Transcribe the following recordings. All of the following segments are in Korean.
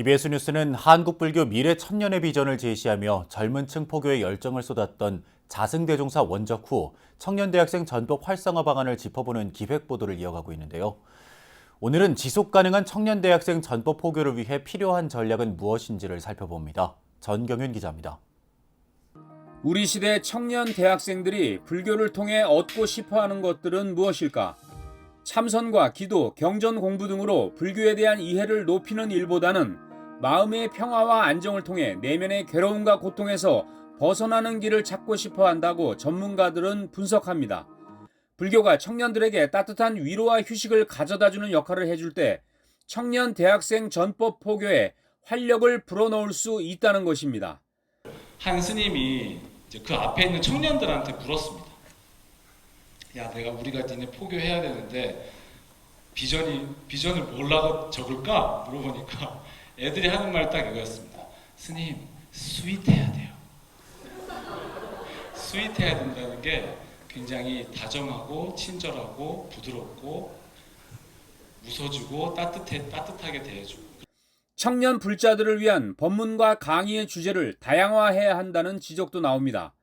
BBS 뉴스는 한국불교 미래 천년의 비전을 제시하며 젊은 층 포교에 열정을 쏟았던 자승대종사 원적 후 청년대학생 전법 활성화 방안을 짚어보는 기획 보도를 이어가고 있는데요. 오늘은 지속 가능한 청년대학생 전법 포교를 위해 필요한 전략은 무엇인지를 살펴봅니다. 전경윤 기자입니다. 우리 시대 청년 대학생들이 불교를 통해 얻고 싶어하는 것들은 무엇일까? 참선과 기도, 경전 공부 등으로 불교에 대한 이해를 높이는 일보다는 마음의 평화와 안정을 통해 내면의 괴로움과 고통에서 벗어나는 길을 찾고 싶어 한다고 전문가들은 분석합니다. 불교가 청년들에게 따뜻한 위로와 휴식을 가져다주는 역할을 해줄 때 청년 대학생 전법 포교에 활력을 불어넣을 수 있다는 것입니다. 한 스님이 이제 그 앞에 있는 청년들한테 물었습니다. 야, 우리가 니네 포교해야 되는데 비전을 뭐라고 적을까? 물어보니까 애들이 하는 말 딱 이거였습니다. 스님, 스윗해야 돼요. 스윗해야 된다는 게 굉장히 다정하고 친절하고 부드럽고 웃어주고 따뜻하게 대해주고. 청년 불자들을 위한 법문과 강의의 주제를 다양화해야 한다는 지적도 나옵니다.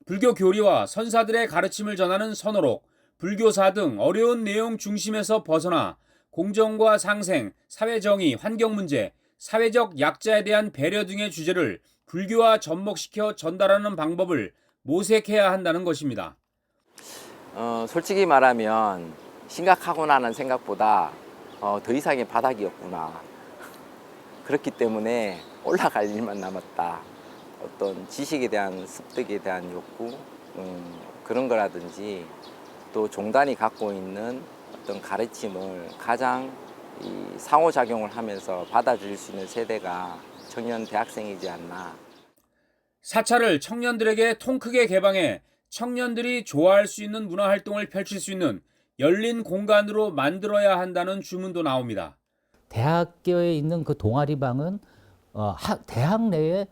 불교 교리와 선사들의 가르침을 전하는 선어록, 불교사 등 어려운 내용 중심에서 벗어나 공정과 상생, 사회정의, 환경문제, 사회적 약자에 대한 배려 등의 주제를 불교와 접목시켜 전달하는 방법을 모색해야 한다는 것입니다. 솔직히 말하면 심각하구나는 생각보다 더 이상의 바닥이었구나. 그렇기 때문에 올라갈 일만 남았다. 어떤 지식에 대한 습득에 대한 욕구, 그런 거라든지 또 종단이 갖고 있는 어떤 가르침을 가장 상호작용을 하면서 받아들일 수 있는 세대가 청년 대학생이지 않나. 사찰을 청년들에게 통 크게 개방해 청년들이 좋아할 수 있는 문화활동을 펼칠 수 있는 열린 공간으로 만들어야 한다는 주문도 나옵니다. 대학교에 있는 그 동아리방은 대학 내에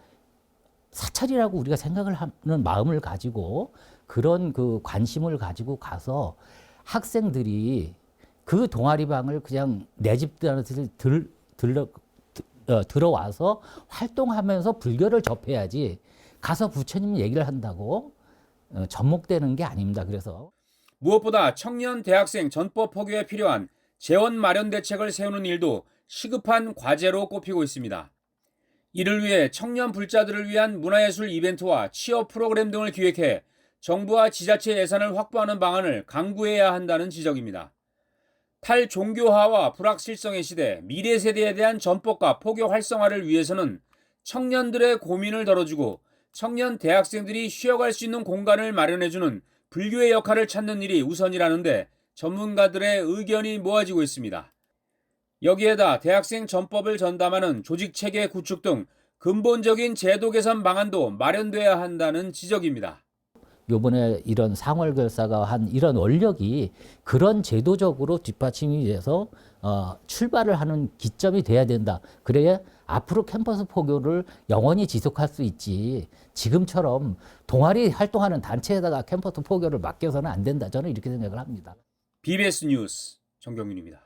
사찰이라고 우리가 생각을 하는 마음을 가지고 그런 그 관심을 가지고 가서 학생들이 그 동아리방을 그냥 내 집들한테 들어와서 활동하면서 불교를 접해야지 가서 부처님 얘기를 한다고 접목되는 게 아닙니다. 그래서 무엇보다 청년 대학생 전법 포교에 필요한 재원 마련 대책을 세우는 일도 시급한 과제로 꼽히고 있습니다. 이를 위해 청년 불자들을 위한 문화예술 이벤트와 취업 프로그램 등을 기획해 정부와 지자체 예산을 확보하는 방안을 강구해야 한다는 지적입니다. 탈종교화와 불확실성의 시대, 미래 세대에 대한 전법과 포교 활성화를 위해서는 청년들의 고민을 덜어주고 청년 대학생들이 쉬어갈 수 있는 공간을 마련해주는 불교의 역할을 찾는 일이 우선이라는데 전문가들의 의견이 모아지고 있습니다. 여기에다 대학생 전법을 전담하는 조직체계 구축 등 근본적인 제도 개선 방안도 마련돼야 한다는 지적입니다. 요번에 이런 상월결사가 한 이런 원력이 그런 제도적으로 뒷받침이 돼서 출발을 하는 기점이 돼야 된다. 그래야 앞으로 캠퍼스 포교를 영원히 지속할 수 있지. 지금처럼 동아리 활동하는 단체에다가 캠퍼스 포교를 맡겨서는 안 된다. 저는 이렇게 생각을 합니다. BBS 뉴스 정경윤입니다.